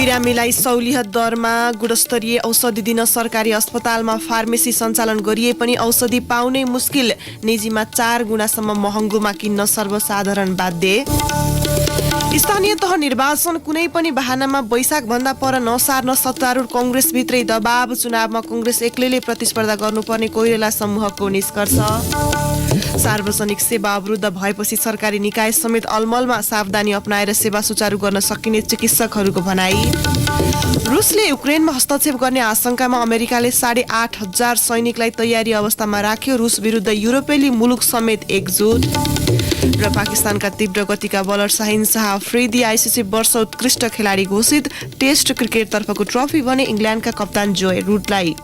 बिरामीलाई सहुलियत दरमा गुणस्तरीय औषधि दिन सरकारी अस्पतालमा फार्मेसी सञ्चालन गरिए पनि औषधि पाउनै मुस्किल। निजीमा 4 गुणासम्म महँगोमा किन्न सर्वसाधारण बाध्य। स्थानीय तह निर्वाचन कुनै पनि बहानामा वैशाख भन्दा पर नसार्न सत्तारूढ कङ्ग्रेसभित्रै दबाव। चुनावमा कङ्ग्रेस एक्लैले प्रतिस्पर्धा गर्नुपर्ने कोइराला समूहको निष्कर्ष। सार्वजनिक सेवा अवरुद्ध भएपछि सरकारी निकाय समेत अलमलमा सावधानी अपनाएर सेवा सुचारू गर्न सकिने चिकित्सकहरूको भनाई। रुसले युक्रेनमा हस्तक्षेप गर्ने आशंकामा अमेरिकाले 8,500 सैनिकलाई तयारी अवस्थामा राख्यो। रुस विरुद्ध युरोपेली मुलुक समेत एकजुट। र पाकिस्तानका तीव्र गतिका बलर शाहिन शाह अफ्रिदी आइसिसी वर्ष उत्कृष्ट खेलाडी घोषित। टेस्ट क्रिकेटतर्फको ट्रफी भने इङ्ल्यान्डका कप्तान जोय रुटलाई।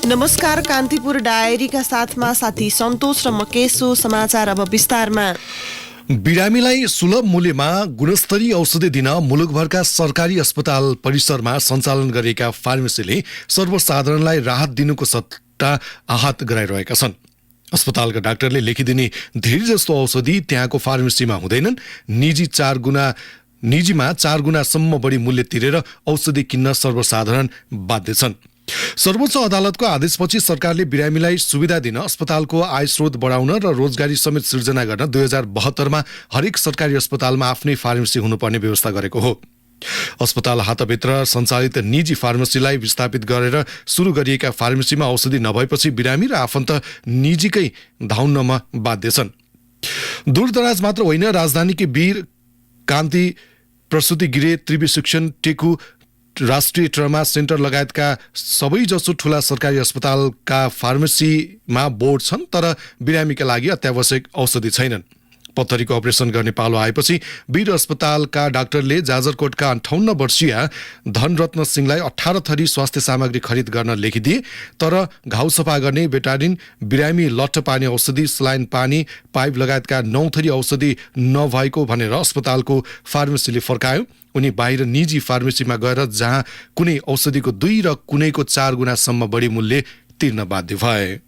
नमस्कार, कान्तिपुर डायरीका साथमा साथी सन्तोष र मकेशो। समाचार अब विस्तारमा। बिरामीलाई सुलभ मूल्यमा गुणस्तरीय औषधि दिन मुलुकभरका सरकारी अस्पताल परिसरमा सञ्चालन गरिएका फार्मेसीले सर्वसाधारणलाई राहत दिनुको सट्टा आहत गराइरहेका छन्। अस्पतालका डाक्टरले लेखिदिने धेरै जस्तो औषधि त्यहाँको फार्मेसीमा हुँदैनन्। निजीमा 4 गुणासम्म बढी मूल्य तिरेर औषधि किन्न सर्वसाधारण बाध्य छन्। सर्वोच्च अदालतको आदेशपछि सरकारले बिरामीलाई सुविधा दिन अस्पतालको आय स्रोत बढाउन र रोजगारी समेत सिर्जना गर्न 2072 मा हरेक सरकारी अस्पतालमा आफ्नै फार्मेसी हुनुपर्ने व्यवस्था गरेको हो। अस्पताल हातभित्र सञ्चालित निजी फार्मेसीलाई विस्थापित गरेर सुरु गरिएका फार्मेसीमा औषधि नभएपछि बिरामी र आफन्त निजीकै धाउनमा बाध्य छन्। दूरदराज मात्र होइन, राजधानीकै वीर कान्ति प्रसुति गृह, त्रिवी शिक्षण, टेकु राष्ट्रिय ट्रमा सेन्टर लगायतका सबैजसो ठूला सरकारी अस्पतालका फार्मेसीमा बोर्ड छन्, तर बिरामीका लागि अत्यावश्यक औषधि छैनन्। पत्थरीको अपरेसन गर्ने पालो आएपछि वीर अस्पतालका डाक्टरले जाजरकोटका 58 वर्षीय धनरत्न सिंहलाई 18 थरी स्वास्थ्य सामग्री खरिद गर्न लेखिदिए, तर घाउ सफा गर्ने बेटाडिन, बिरामी लट्ठ पार्ने औषधि, सलाइन पानी, पाइप लगायतका 9 थरी औषधि नभएको भनेर अस्पतालको फार्मेसीले फर्कायो। उनी बाहिर निजी फार्मेसीमा गएर जहाँ कुनै औषधिको 2 र कुनैको 4 गुणासम्म बढी मूल्य तिर्न बाध्य भए।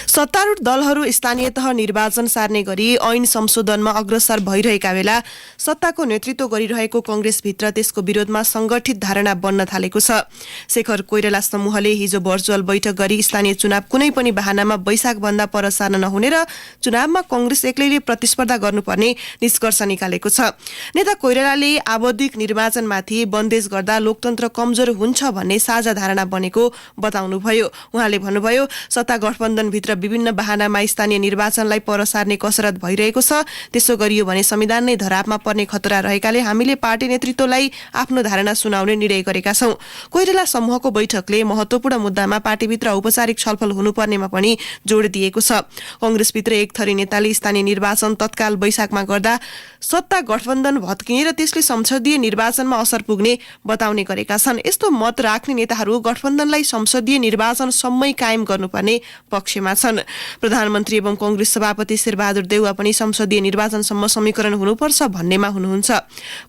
सत्तारूढ दलहरू स्थानीय तह निर्वाचन सार्ने गरी ऐन संशोधनमा अग्रसर भइरहेका बेला सत्ताको नेतृत्व गरिरहेको कङ्ग्रेसभित्र त्यसको विरोधमा संगठित धारणा बन्न थालेको छ। शेखर कोइराला समूहले हिजो भर्चुअल बैठक गरी स्थानीय चुनाव कुनै पनि बहानामा वैशाख भन्दा पर सार्न नहुने र चुनावमा कङ्ग्रेस एक्लैले प्रतिस्पर्धा गर्नुपर्ने निष्कर्ष निकालेको छ। नेता कोइरालाले आवधिक निर्वाचनमाथि बन्देज गर्दा लोकतन्त्र कमजोर हुन्छ भन्ने साझा धारणा बनेको बताउनुभयो। उहाँले भन्नुभयो, सत्ता गठबन्धनभित्र विभिन्न बहानामा स्थानीय निर्वाचनलाई पर सार्ने कसरत भइरहेको छ। त्यसो गरियो भने संविधान नै धरापमा पर्ने खतरा रहेकाले हामीले पार्टी नेतृत्वलाई आफ्नो धारणा सुनाउने निर्णय गरेका छौं। कोइराला समूहको बैठकले महत्वपूर्ण मुद्दामा पार्टीभित्र औपचारिक छलफल हुनुपर्नेमा पनि जोड दिएको छ। कङ्ग्रेसभित्र एक थरी नेताले स्थानीय निर्वाचन तत्काल वैशाखमा गर्दा सत्ता गठबन्धन भत्किने र त्यसले संसदीय निर्वाचनमा असर पुग्ने बताउने गरेका छन्। यस्तो मत राख्ने नेताहरू गठबन्धनलाई संसदीय निर्वाचनसम्मै कायम गर्नुपर्ने पक्षमा छन्। प्रधानमन्त्री एवं कङ्ग्रेस सभापति शेरबहादुर देउवा पनि संसदीय निर्वाचनसम्म समीकरण हुनुपर्छ भन्नेमा हुनुहुन्छ।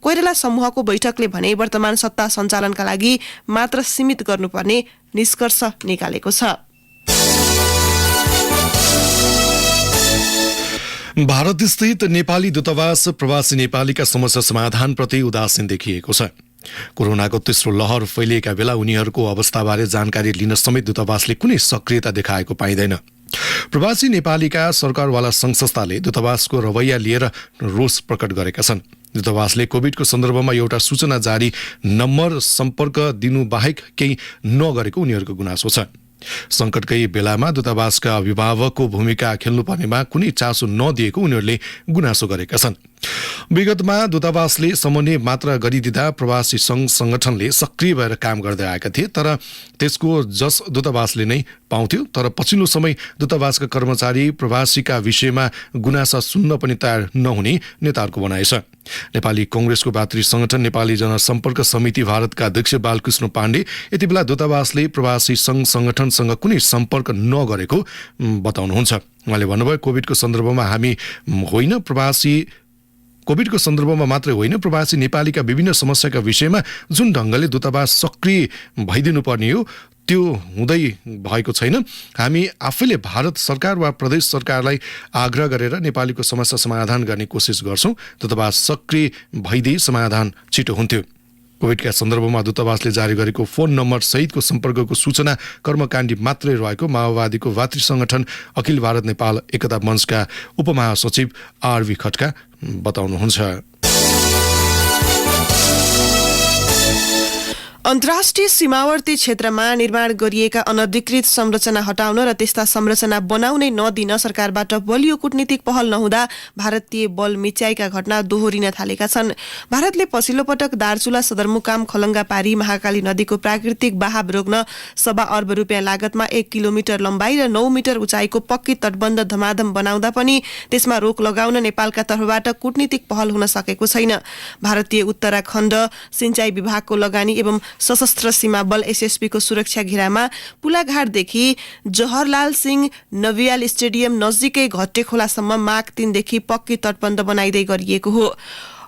कोइराला समूहको बैठकले भने वर्तमान सत्ता सञ्चालनका लागि मात्र सीमित गर्नुपर्ने निष्कर्ष निकालेको छ। भारत स्थित नेपाली दूतावास प्रवासी नेपालीका समस्या समाधानप्रति उदासीन देखिएको छ। कोरोनाको तेस्रो लहर फैलिएका बेला उनीहरूको अवस्थाबारे जानकारी लिन समेत दूतावासले कुनै सक्रियता देखाएको पाइँदैन। प्रवासी नेपालीका सरकारवाला संघ संस्थाले दूतावासको रवैया लिएर रोष प्रकट गरेका छन्। दूतावासले कोभिडको सन्दर्भमा एउटा सूचना जारी नम्बर सम्पर्क दिनु बाहेक केही नगरेको उनीहरूको गुनासो छ। संकटकै बेलामा दूतावासका अभिभावकको भूमिका खेल्नुपर्नेमा कुनै चासो नदिएको उनीहरूले गुनासो गरेका छन्। विगतमा दूतावासले समन्वय मात्र गरिदिँदा प्रवासी संघ संगठनले सक्रिय भएर काम गर्दै आएका थिए, तर त्यसको जस दूतावासले नै पाउँथ्यो। तर पछिल्लो समय दूतावासका कर्मचारी प्रवासीका विषयमा गुनासा सुन्न पनि तयार नहुने नेताहरूको भनाइ छ। नेपाली कङ्ग्रेसको भातृ संगठन नेपाली जनसम्पर्क समिति भारतका अध्यक्ष बालकृष्ण पाण्डे यति बेला दूतावासले प्रवासी संघ संगठनसँग कुनै सम्पर्क नगरेको बताउनुहुन्छ। उहाँले भन्नुभयो, कोभिडको सन्दर्भमा मात्रै होइन, प्रवासी नेपालीका विभिन्न समस्याका विषयमा जुन ढङ्गले दूतावास सक्रिय भइदिनु पर्ने हो त्यो हुँदै भएको छैन। हामी आफैले भारत सरकार वा प्रदेश सरकारलाई आग्रह गरेर नेपालीको समस्या समाधान गर्ने कोसिस गर्छौँ। दूतावास सक्रिय भइदिए समाधान छिटो हुन्थ्यो। कोभिडका सन्दर्भमा दूतावासले जारी गरेको फोन नम्बर सहितको सम्पर्कको सूचना कर्मकाण्डी मात्रै रहेको माओवादीको भातृ संगठन अखिल भारत नेपाल एकता मञ्चका उपमहासचिव आरवी खड्का बताउनुहुन्छ। अन्तर्राष्ट्रिय सीमावर्ती क्षेत्रमा निर्माण गरिएका अनधिकृत संरचना हटाउन र त्यस्ता संरचना बनाउनै नदिन सरकारबाट बलियो कूटनीतिक पहल नहुँदा भारतीय बल मिच्याएका घटना दोहोरिन थालेका छन्। भारतले पछिल्लो पटक दार्चुला सदरमुकाम खलङ्गा पारी महाकाली नदीको प्राकृतिक बहाव रोक्न 1.25 अर्ब रुपियाँ लागतमा 1 किलोमिटर लम्बाइ र 9 मिटर उचाइको पक्की तटबन्ध धमाधम बनाउँदा पनि त्यसमा रोक लगाउन नेपालका तर्फबाट कूटनीतिक पहल हुन सकेको छैन। भारतीय उत्तराखण्ड सिंचाई विभागको लगानी एवं सशस्त्र सीमा बल एसएसबी को सुरक्षा घेरामा पुलाघाटदेखि जवाहरलाल सिंह नवियाल स्टेडियम नजिकै घट्टे खोलासम्म माघ 3 देखि पक्की तटबन्ध बनाइदै गरिएको हो।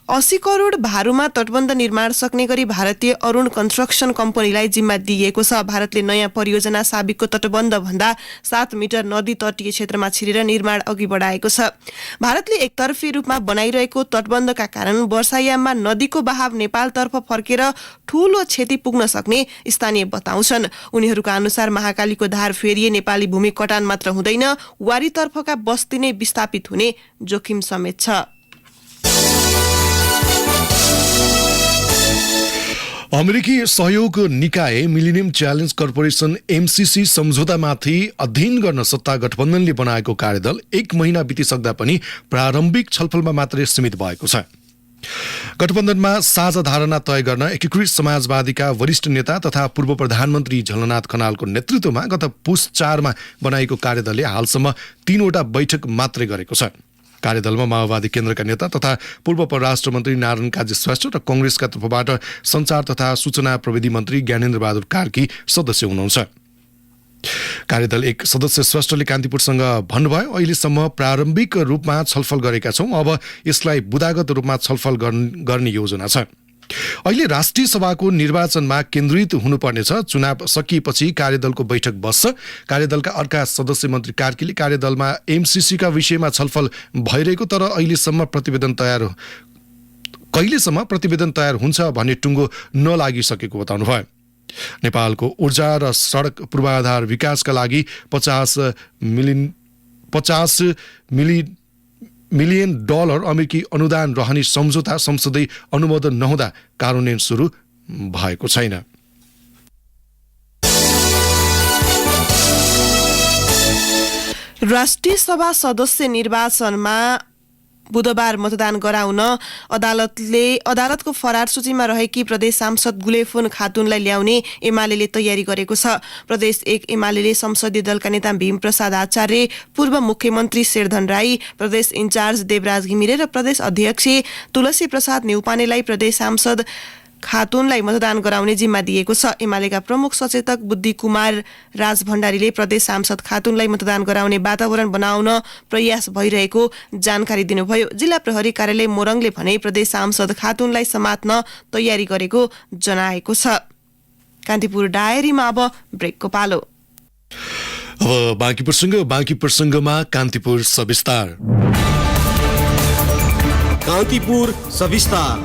80 करोड भारूमा तटबन्ध निर्माण सक्ने गरी भारतीय अरुण कन्स्ट्रक्सन कम्पनीलाई जिम्मा दिइएको छ। भारतले नयाँ परियोजना साबिकको तटबन्ध भन्दा 7 मिटर नदी तटीय क्षेत्रमा छिरेर निर्माण अघि बढाएको छ। भारतले एकतर्फी रूपमा बनाइरहेको तटबन्धका कारण वर्षायाममा नदीको बहाव नेपालतर्फ फर्केर ठूलो क्षति पुग्न सक्ने स्थानीय बताउँछन्। उनीहरूका अनुसार महाकालीको धार फेरिए नेपाली भूमि कटान मात्र हुँदैन, वारीतर्फका बस्ती नै विस्थापित हुने जोखिम समेत छ। अमेरिकी सहयोग निकाय मिलेनियम च्यालेन्ज कर्पोरेसन एमसीसी सम्झौतामाथि अध्ययन गर्न सत्ता गठबन्धनले बनाएको कार्यदल 1 महिना बितिसक्दा पनि प्रारम्भिक छलफलमा मात्रै सीमित भएको छ। गठबन्धनमा साझा धारणा तय गर्न एकीकृत समाजवादीका वरिष्ठ नेता तथा पूर्व प्रधानमन्त्री झलनाथ खनालको नेतृत्वमा गत पुस 4 मा बनाएको कार्यदलले हालसम्म 3 वटा बैठक मात्रै गरेको छ। कार्यदलमा माओवादी केन्द्रका नेता तथा पूर्व परराष्ट्र मन्त्री नारायण काजी श्रेष्ठ र कांग्रेसका तर्फबाट सञ्चार तथा सूचना प्रविधि मन्त्री ज्ञानेन्द्र बहादुर कार्की सदस्य हुनुहुन्छ। कार्यदल एक सदस्य श्रेष्ठले कान्तिपुरसँग भन्नुभयो, अहिलेसम्म प्रारम्भिक रूपमा छलफल गरेका छौं, अब यसलाई बुदागत रूपमा छलफल गर्ने योजना छ। अहिले राष्ट्रिय सभाको निर्वाचनमा केन्द्रित हुनुपर्नेछ। चुनाव सकिएपछि कार्यदलको बैठक बस्छ। कार्यदलका अर्का सदस्य मन्त्री कार्कीले कार्यदलमा एमसीसीका विषयमा छलफल भइरहेको तर कहिलेसम्म प्रतिवेदन तयार हुन्छ भन्ने टुङ्गो नलागिसकेको बताउनुभयो। नेपालको ऊर्जा र सडक पूर्वाधार विकासका लागि 50 मिलियन डलर अमेरिकी अनुदान रहने सम्झौता संसदीय अनुमोदन नहुँदा कार्यान्वयन सुरु भएको छैन। राष्ट्रिय सभा सदस्य निर्वाचनमा बुधबार मतदान गराउन अदालतको फरार सूचीमा रहेकी प्रदेश सांसद गुलेफोन खातुनलाई ल्याउने एमालेले तयारी गरेको छ। प्रदेश 1 एमालेले संसदीय दलका नेता भीमप्रसाद आचार्य, पूर्व मुख्यमन्त्री शेरधन राई, प्रदेश इन्चार्ज देवराज घिमिरे र प्रदेश अध्यक्ष तुलसी प्रसाद न्यौपानेलाई प्रदेश सांसद खातुनलाई मतदान गराउने जिम्मा दिएको छ। एमालेका प्रमुख सचेतक बुद्धि कुमार राज भण्डारीले प्रदेश सांसद खातुनलाई मतदान गराउने वातावरण बनाउन प्रयास भइरहेको जानकारी दिनुभयो। जिल्ला प्रहरी कार्यालय मोरङले भने प्रदेश सांसद खातुनलाई समात्न तयारी गरेको जनाएको छ। कान्तिपुर डायरीमा अब ब्रेकको पालो। अब बाँकी प्रसङ्गमा कान्तिपुर सविस्तार। कान्तिपुर सविस्तार।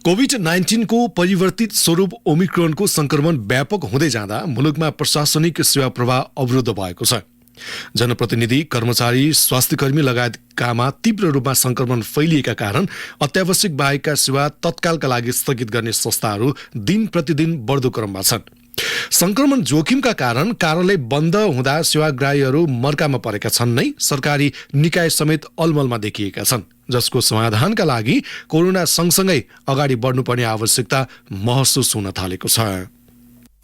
कोभिड-19 को परिवर्तित स्वरूप ओमिक्रोनको संक्रमण व्यापक हुँदै जाँदा मुलुकमा प्रशासनिक सेवा प्रवाह अवरुद्ध भएको छ। जनप्रतिनिधि, कर्मचारी, स्वास्थ्यकर्मी लगायतकामा तीव्र रूपमा संक्रमण फैलिएका कारण अत्यावश्यक बाहेकका सेवा तत्कालका लागि स्थगित गर्ने संस्थाहरू दिन प्रतिदिन बढ्दो क्रममा छन्। संक्रमण जोखिमका कारण कार्यालय बन्द हुँदा सेवाग्राहीहरू मर्कामा परेका छन् नै, सरकारी निकाय समेत अलमलमा देखिएका छन्, जसको समाधानका लागि कोरोना सँगसँगै अगाडि बढ्नुपर्ने आवश्यकता महसुस हुन थालेको छ।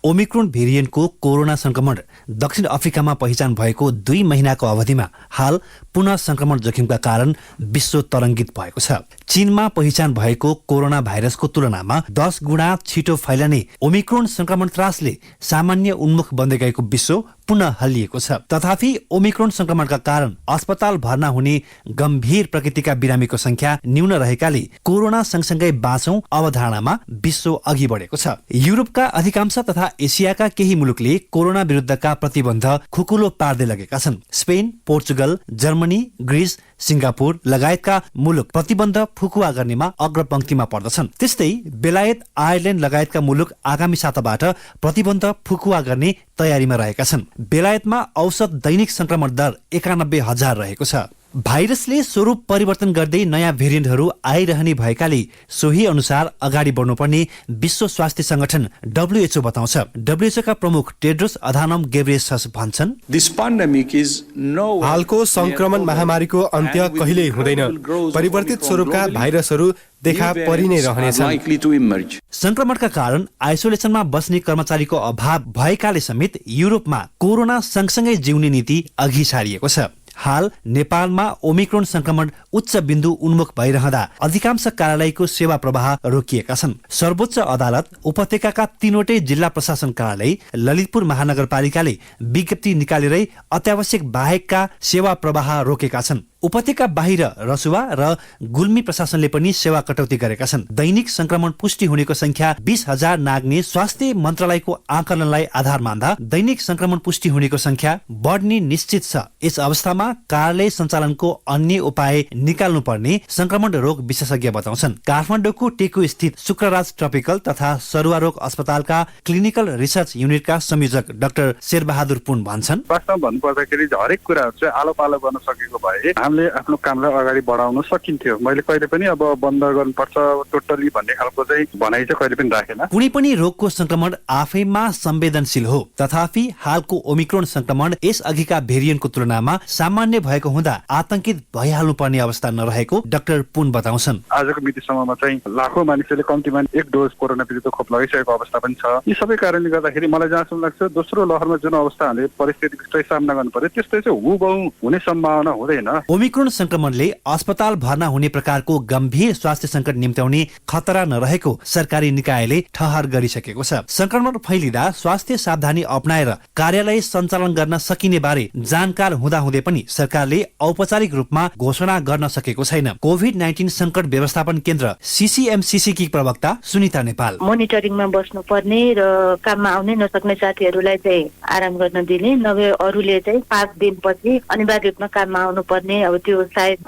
ओमिक्रोन भेरिएन्टको कोरोना संक्रमण दक्षिण अफ्रिकामा पहिचान भएको 2 महिनाको अवधिमा हाल पुनः संक्रमण जोखिमका कारण विश्व तरङ्गित भएको छ। चीनमा पहिचान भएको कोरोना भाइरसको तुलनामा 10 गुणा छिटो फैलने ओमिक्रोन संक्रमण त्रासले सामान्य उन्मुख बन्दै गएको विश्व पुनः हल्लिएको छ। तथापि ओमिक्रोन संक्रमणका कारण अस्पताल भर्ना हुने गम्भीर प्रकृतिका बिरामीको संख्या न्यून रहेकाले कोरोना सँगसँगै बाँचौं अवधारणामा विश्व अघि बढेको छ। युरोपका अधिकांश तथा एसियाका केही मुलुकले कोरोना विरुद्धका प्रतिबन्ध खुकुलो पार्दै लगेका छन्। Spain, Portugal, Germany, Greece, Singapore लगायतका मुलुक प्रतिबन्ध फुकुवा गर्नेमा अग्रपंक्तिमा पर्दछन्। त्यस्तै बेलायत, आयरल्यान्ड लगायतका मुलुक आगामी साताबाट प्रतिबन्ध फुकुवा गर्ने तयारीमा रहेका छन्। बेलायतमा औसत दैनिक संक्रमण दर 91,000 रहेको छ। भाइरसले स्वरूप परिवर्तन गर्दै नयाँ भेरिएन्टहरू आइरहने भएकाले सोही अनुसार अगाडि बढ्नुपर्ने विश्व स्वास्थ्य संगठन WHO बताउँछ। WHO का प्रमुख टेड्रोस अधानम गेब्रेयसस भन्छन्, हालको संक्रमण महामारीको अन्त्य कहिल्यै हुँदैन। परिवर्तित स्वरूपका भाइरसहरू देखा परि नै रहनेछन्। संक्रमणका कारण आइसोलेसनमा बस्ने कर्मचारीको अभाव भएकाले समेत युरोपमा कोरोना सँगसँगै जिउने नीति अघि सारिएको छ। हाल नेपालमा ओमिक्रोन संक्रमण उच्च बिन्दु उन्मुख भइरहँदा अधिकांश कार्यालयको सेवा प्रवाह रोकिएका छन्। सर्वोच्च अदालत उपत्यकाका 3वटै जिल्ला प्रशासन कार्यालय ललितपुर महानगरपालिकाले विज्ञप्ति निकालेरै अत्यावश्यक बाहेकका सेवा प्रवाह रोकेका छन्। उपत्यका बाहिर रसुवा र गुल्मी प्रशासनले पनि सेवा कटौती गरेका छन्। दैनिक संक्रमण पुष्टि हुनेको संख्या 20,000 नाग्ने स्वास्थ्य मन्त्रालयको आकलनलाई आधार मान्दा दैनिक संक्रमण पुष्टि हुनेको संख्या बढ्ने निश्चित छ। यस अवस्थामा कार्यालय सञ्चालनको अन्य उपाय निकाल्नु पर्ने संक्रमण रोग विशेषज्ञ बताउँछन्। काठमाडौँको टेकु स्थित शुक्रराज ट्रपिकल तथा सरुवा रोग अस्पतालका क्लिनिकल रिसर्च युनिटका संयोजक डाक्टर शेरबहादुर पुन भन्छन्, वास्तवमा भन्नुपर्दाखेरि हरेक कुराहरू चाहिँ आलो पालो गर्न सकेको भए हामीले आफ्नो कामलाई अगाडि बढाउन सकिन्थ्यो। मैले कहिले पनि अब बन्द गर्नुपर्छ टोटली भन्ने खालको चाहिँ भनाइ चाहिँ कहिले पनि राखेन। कुनै पनि रोगको संक्रमण आफैमा संवेदनशील हो, तथापि हालको ओमिक्रोन संक्रमण यस अघिका भेरिएन्टको तुलनामा सामान्य भएको हुँदा आतंकित भइहाल्नु पर्ने अवस्था नरहेको डाक्टर पुन बताउँछन्। आजको मितिसम्ममा चाहिँ लाखौं मानिसले कम्तीमा 1 डोज कोरोना विरुद्ध खोप लगाइसकेको अवस्था पनि छ। यी सबै कारणले गर्दाखेरि मलाई जहाँसम्म लाग्छ दोस्रो लहरमा जुन अवस्था हामीले परिस्थितिको सामना गर्नु पर्यो त्यस्तै चाहिँ हुबहु हुने सम्भावना हुँदैन। ओमिक्रोन संक्रमणले अस्पताल भर्ना हुने प्रकारको गम्भीर स्वास्थ्य संकट निम्त्याउने खतरा नरहेको सरकारी निकायले ठहर गरिसकेको छ। संक्रमण फैलिँदा स्वास्थ्य सावधानी अपनाएर कार्यालय सञ्चालन गर्न सकिने बारे जानकार हुँदाहुँदै पनि सरकारले औपचारिक रूपमा घोषणा गर्न सकेको छैन। कोभिड-19 संकट व्यवस्थापन केन्द्र CCMCC की प्रवक्ता सुनिता नेपाल, मोनिटरिङमा बस्नु पर्ने र काममा आउनै नसक्ने साथीहरूलाई चाहिँ आराम गर्न दिने, नभए अरूले चाहिँ 5 दिनपछि अनिवार्य रूपमा काममा आउनु पर्ने, अब त्यो सायद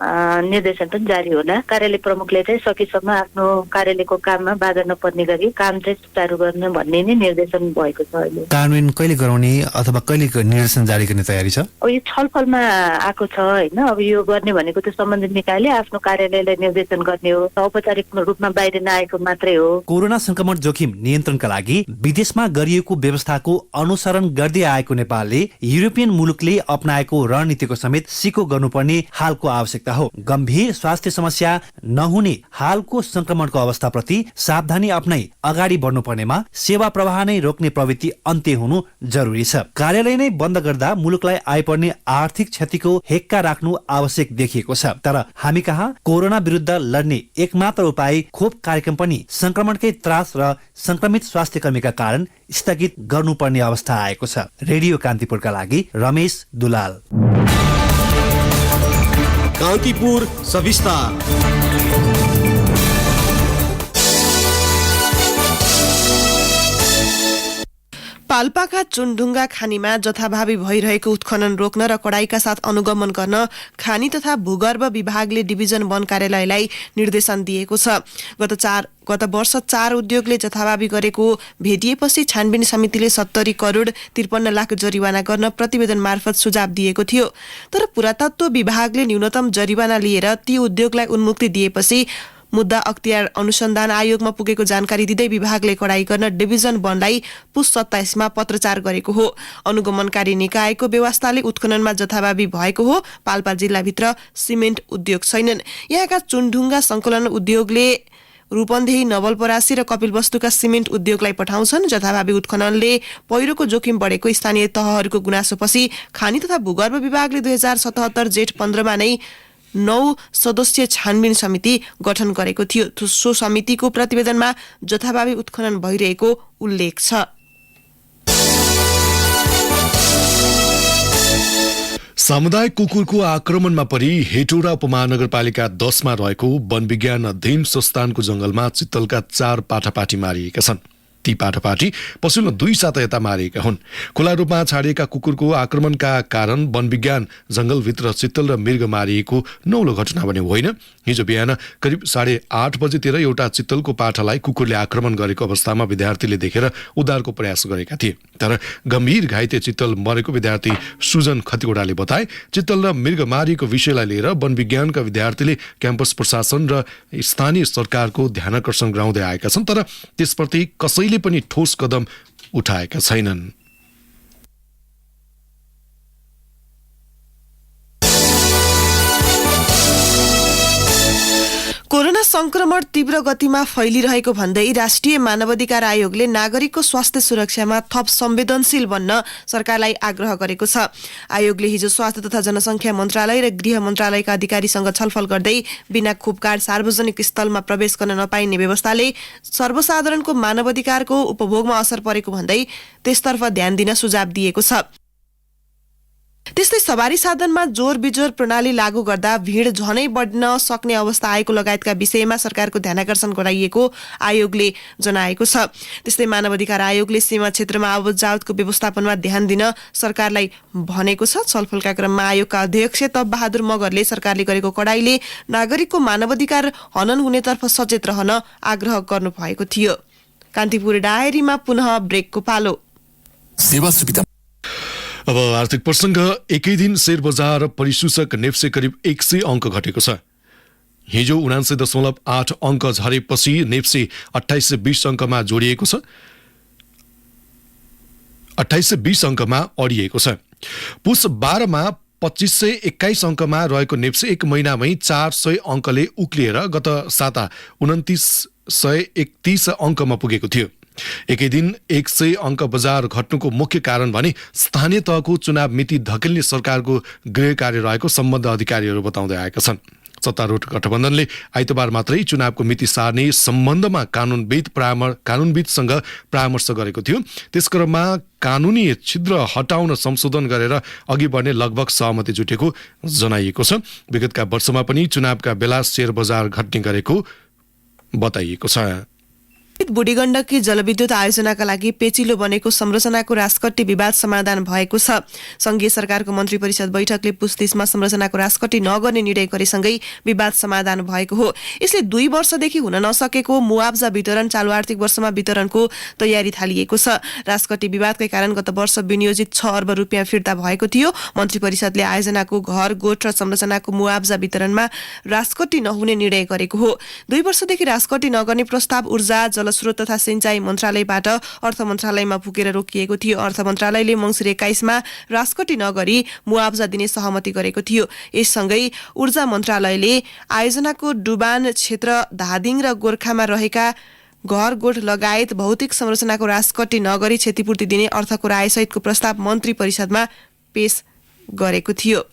निर्देशन पनि जारी होला। कार्यालय प्रमुखले चाहिँ सकेसम्म आफ्नो कार्यालयको काममा बाधा नपर्ने गरी काम चाहिँ सुचारू गर्न भन्ने नै निर्देशन भएको छ। अहिले कार्यान्वयन कहिले गराउने अथवा कहिले निर्देशन जारी गर्ने तयारी छ? अब यो छलफलमा आएको छ हैन। अब यो गर्ने भनेको त सम्बन्धित निकायले आफ्नो कार्यालयलाई निर्देशन गर्ने हो, औपचारिक रूपमा बाहिर नआएको मात्रै हो। कोरोना संक्रमण जोखिम नियन्त्रणका लागि विदेशमा गरिएको व्यवस्थाको अनुसरण गर्दै आएको नेपालले युरोपियन मुलुकले अपनाएको रणनीतिको समेत सिको गर्नुपर्ने हालको आवश्यकता हो। गम्भीर स्वास्थ्य समस्या नहुने हालको संक्रमणको अवस्थाप्रति सावधानी अपनाई अगाडि बढ्नुपर्नेमा सेवा प्रवाह नै रोक्ने प्रवृत्ति अन्त्य हुनु जरुरी छ। कार्यालय नै बन्द गर्दा मुलुकलाई आइपर्ने आर्थिक क्षतिको हेक्का राख्नु आवश्यक देखिएको छ। तर हामी कहाँ कोरोना विरुद्ध लड्ने एकमात्र उपाय खोप कार्यक्रम पनि संक्रमणकै त्रास र संक्रमित स्वास्थ्य कर्मीका कारण स्थगित गर्नुपर्ने अवस्था आएको छ। रेडियो कान्तिपुरका लागि रमेश दुलाल। कान्तिपुर सविस्तार। पाल्पाका चुनढुङ्गा खानीमा जथाभावी भइरहेको उत्खनन रोक्न र कडाईका साथ अनुगमन गर्न खानी तथा भूगर्भ विभागले डिभिजन 1 कार्यालयलाई निर्देशन दिएको छ। गत वर्ष 4 उद्योगले जथाभावी गरेको भेटिएपछि छानबिन समितिले 70 करोड 53 लाख जरिवाना गर्न प्रतिवेदन मार्फत सुझाव दिएको थियो। तर पुरातत्व विभागले न्यूनतम जरिवाना लिएर ती उद्योगलाई उन्मुक्ति दिएपछि मुद्दा अख्तियार अनुसन्धान आयोगमा पुगेको जानकारी दिँदै विभागले कडाई गर्न डिभिजन 1 लाई पुस 27 मा पत्रचार गरेको हो। अनुगमनकारी निकायको व्यवस्थाले उत्खननमा जथाभावी भएको हो। पाल्पा जिल्लाभित्र सिमेन्ट उद्योग छैनन्। यहाँका चुनढुङ्गा संकलन उद्योगले रूपन्देही, नवलपरासी र कपिलवस्तुका सिमेन्ट उद्योगलाई पठाउँछन्। जथाभावी उत्खननले पहिरोको जोखिम बढेको स्थानीय तहहरूको गुनासोपछि खानी तथा भूगर्भ विभागले 2077 जेठ 15 मा नै 9 सदस्यीय छानबिन समिति गठन गरेको थियो। सो समितिको प्रतिवेदनमा जथाभावी उत्खनन भइरहेको उल्लेख छ। सामुदायिक कुकुरको आक्रमणमा परि हेटौडा उपमहानगरपालिका 10 मा रहेको वन विज्ञान अध्ययन संस्थानको जंगलमा चित्तलका 4 पाठापाठी मारिएका छन्। ती पाठापाठी पछिल्लो 2 साता यता मारिएका हुन्। खुला रूपमा छाडिएका कुकुरको आक्रमणका कारण वन विज्ञान जंगलभित्र चित्तल र मृग मारिएको नौलो घटना भने होइन। हिजो बिहान करिब 8:30 बजेतिर एउटा चित्तलको पाठालाई कुकुरले आक्रमण गरेको अवस्थामा विद्यार्थीले देखेर उद्धारको प्रयास गरेका थिए। तर गम्भीर घाइते चित्तल मरेको विद्यार्थी सुजन खतिवड़ाले बताए। चित्तल र मृग मारिएको विषयलाई लिएर वन विज्ञानका विद्यार्थीले क्याम्पस प्रशासन र स्थानीय सरकारको ध्यानाकर्षण गराउँदै आएका छन्, तर त्यसप्रति कसैले पनि ठोस कदम उठाएका छैनन्। कोरोना संक्रमण तीव्र गतिमा फैलिरहेको भन्दै राष्ट्रिय मानवाधिकार आयोगले नागरिकको स्वास्थ्य सुरक्षामा थप संवेदनशील बन्न सरकारलाई आग्रह गरेको छ। आयोगले हिजो स्वास्थ्य तथा जनसंख्या मन्त्रालय र गृह मन्त्रालयका अधिकारीसँग छलफल गर्दै बिना खोपकार्ड सार्वजनिक स्थलमा प्रवेश गर्न नपाइने व्यवस्थाले सर्वसाधारणको मानवाधिकारको उपभोगमा असर परेको भन्दै त्यसतर्फ ध्यान दिन सुझाव दिएको छ। त्यस्तै सवारी साधनमा जोर बिजोर प्रणाली लागू गर्दा भीड़ झनै बढ्न सक्ने अवस्था आएको लगायतका विषयमा सरकारको ध्यानाकर्षण गराइएको आयोगले जनाएको छ। त्यस्तै मानवाधिकार आयोगले सीमा क्षेत्रमा आवत जावतको व्यवस्थापनमा ध्यान दिन सरकारलाई भनेको छ। छलफलका क्रममा आयोगका अध्यक्ष तब बहादुर मगरले सरकारले गरेको कडाइले नागरिकको मानवाधिकार हनन हुनेतर्फ सचेत रहन आग्रह गर्नु भएको थियो। कान्तिपुर डायरीमा पुनः ब्रेकको पालो। सेवा सुविधा। अब आर्थिक प्रसंग। एकै दिन शेयर बजार परिसूचक नेप्से करिब 100 अंक घटेको छ। हिजो 79.8 अंक झरेपछि नेप्से 2820 अंकमा जोडिएको छ। 2820 अंकमा अडिएको छ। पुस 12 मा 2521 अंकमा रहेको नेप्से एक महिनामै 400 अंकले उक्लिएर गत साता 2931 अंकमा पुगेको थियो। एकै दिन 100 अंक बजार घट्नुको मुख्य कारण भने स्थानीय तहको चुनाव मिति धकेल्ने सरकारको गृह कार्य रहेको सम्बन्ध अधिकारीहरू बताउँदै आएका छन्। सत्तारूढ गठबन्धनले आइतबार मात्रै चुनावको मिति सार्ने सम्बन्धमा कानूनविदसँग परामर्श गरेको थियो। त्यसक्रममा कानूनी छिद्र हटाउन संशोधन गरेर अघि बढ्ने लगभग सहमति जुटेको जनाइएको छ। विगतका वर्षमा पनि चुनावका बेला शेयर बजार घट्ने गरेको बताइएको छ। बुढीगण्डकी जलविद्युत आयोजनाका लागि पेचिलो बनेको संरचनाको राजकट्टी विवाद समाधान भएको छ। संघीय सरकारको मन्त्री परिषद बैठकले पुस्तिसमा संरचनाको राजकट्टी नगर्ने निर्णय गरेसँगै विवाद समाधान भएको हो। यसले 2 वर्षदेखि हुन नसकेको मुआब्जा वितरण चालु आर्थिक वर्षमा वितरणको तयारी थालिएको छ। राजकट्टी विवादकै कारण गत वर्ष विनियोजित 6 अर्ब रुपियाँ फिर्ता भएको थियो। मन्त्री परिषदले आयोजनाको घर, गोठ र संरचनाको मुआब्जा वितरणमा राजकट्टी नहुने निर्णय गरेको हो। 2 वर्षदेखि राजकट्टी नगर्ने प्रस्ताव ऊर्जा, जलस्रोत तथा सिंचाई मन्त्रालयबाट अर्थ मन्त्रालयमा पुगेर रोकिएको थियो। अर्थ मन्त्रालयले मङ्सिर 21 मा राजकट्टी नगरी मुआब्जा दिने सहमति गरेको थियो। यससँगै ऊर्जा मन्त्रालयले आयोजनाको डुबान क्षेत्र धादिङ र गोर्खामा रहेका घर, गोठ लगायत भौतिक संरचनाको राजकट्टी नगरी क्षतिपूर्ति दिने अर्थको रायसहितको प्रस्ताव मन्त्री परिषदमा पेश गरेको थियो।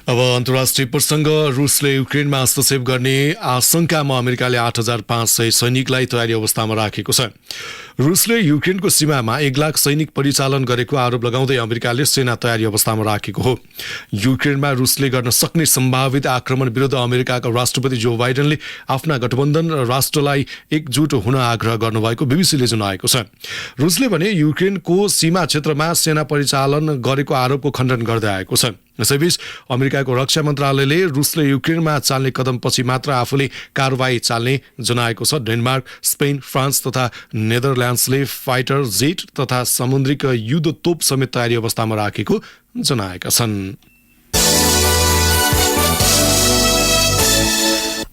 अब अन्तर्राष्ट्रिय प्रसंग। रुसले युक्रेनमा हस्तक्षेप गर्ने आशंकामा अमेरिकाले 8500 सैनिकलाई तयारी अवस्थामा राखेको छ। रुसले युक्रेनको सीमामा 1 लाख सैनिक परिचालन गरेको आरोप लगाउँदै अमेरिकाले सेना तयारी अवस्थामा राखेको हो। युक्रेनमा रुसले गर्न सक्ने सम्भावित आक्रमण विरुद्ध अमेरिकाका राष्ट्रपति जो बाइडेनले आफ्ना गठबन्धन राष्ट्रलाई एकजुट हुन आग्रह गर्नुभएको बीबीसीले जनाएको छ। रुसले भने युक्रेनको सीमा क्षेत्रमा सेना परिचालन गरेको आरोपको खण्डन गर्दै आएको छ। यसैबीच अमेरिकाको रक्षा मन्त्रालयले रुसले युक्रेनमा चाल्ने कदमपछि मात्र आफूले कारवाही चाल्ने जनाएको छ। डेनमार्क, स्पेन, फ्रान्स तथा नेदरल्यान्ड्सले फाइटर जेट तथा समुद्रिक युद्ध तोप समेत तयारी अवस्थामा राखेको जनाएका छन्।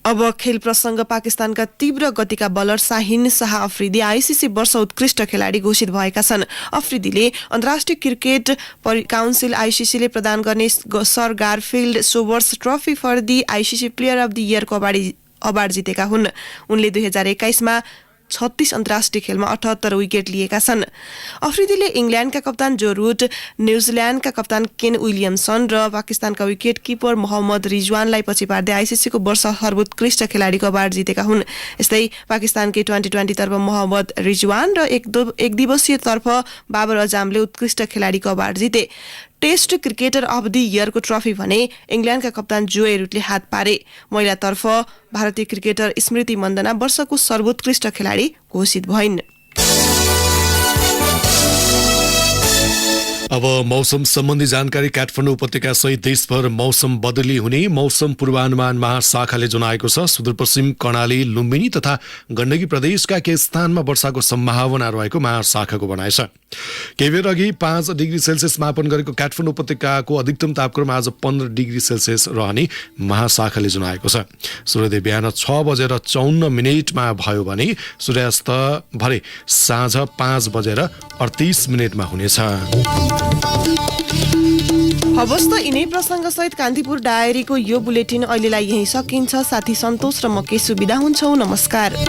अब खेल प्रसंग। पाकिस्तानका तीव्र गतिका बलर शाहीन शाह अफ्रिदी आईसीसी वर्ष उत्कृष्ट खेलाडी घोषित भएका छन्। अफ्रिदीले अन्तर्राष्ट्रिय क्रिकेट काउन्सिल आईसीसीले प्रदान गर्ने sir Garfield Sobers trophy for the ICC player of the इयरको अवार्ड जितेका हुन्। उनले 2021 मा 36 अन्तर्राष्ट्रिय खेलमा 78 विकेट लिएका छन्। अफ्रिदीले इङ्ल्यान्डका कप्तान जो रूट, न्युजिल्यान्डका कप्तान केन विलियमसन र पाकिस्तानका विकेट किपर मोहम्मद रिजवानलाई पछि पार्दै आइसिसीको वर्ष सर्वोत्कृष्ट खेलाडीको अवार्ड जितेका हुन्। यस्तै पाकिस्तानकै 2020 तर्फ मोहम्मद रिजवान र एक दिवसीय तर्फ बाबर अजामले उत्कृष्ट खेलाडीको अवार्ड जिते। टेस्ट क्रिकेटर अफ द इयरको ट्रफी भने इङ्ल्यान्डका कप्तान जोए रूटले हात पारे। महिलातर्फ भारतीय क्रिकेटर स्मृति मन्दना वर्षको सर्वोत्कृष्ट खेलाडी घोषित भइन्। अब मौसम सम्बन्धी जानकारी। काठमाडौँ उपत्यका सहित देशभर मौसम बदली हुने मौसम पूर्वानुमान महाशाखाले जनाएको छ। सुदूरपश्चिम कर्णाली, लुम्बिनी तथा गण्डकी प्रदेशका केही स्थानमा वर्षाको सम्भावना रहेको महाशाखाको भनाइ छ। केही बेर अघि 5 डिग्री सेल्सियस मापन गरेको काठमाडौँ उपत्यकाको अधिकतम तापक्रम आज 15 डिग्री सेल्सियस रहने महाशाखाले जनाएको छ। सूर्योदय बिहान 6:54 भयो भने सूर्यास्त भरे साँझ 5:38 हुनेछ। हवस् त यिनै प्रसङ्गसहित कान्तिपुर डायरीको यो बुलेटिन अहिलेलाई यही सकिन्छ। साथी सन्तोष र म केशु बिदा हुन्छौँ। नमस्कार।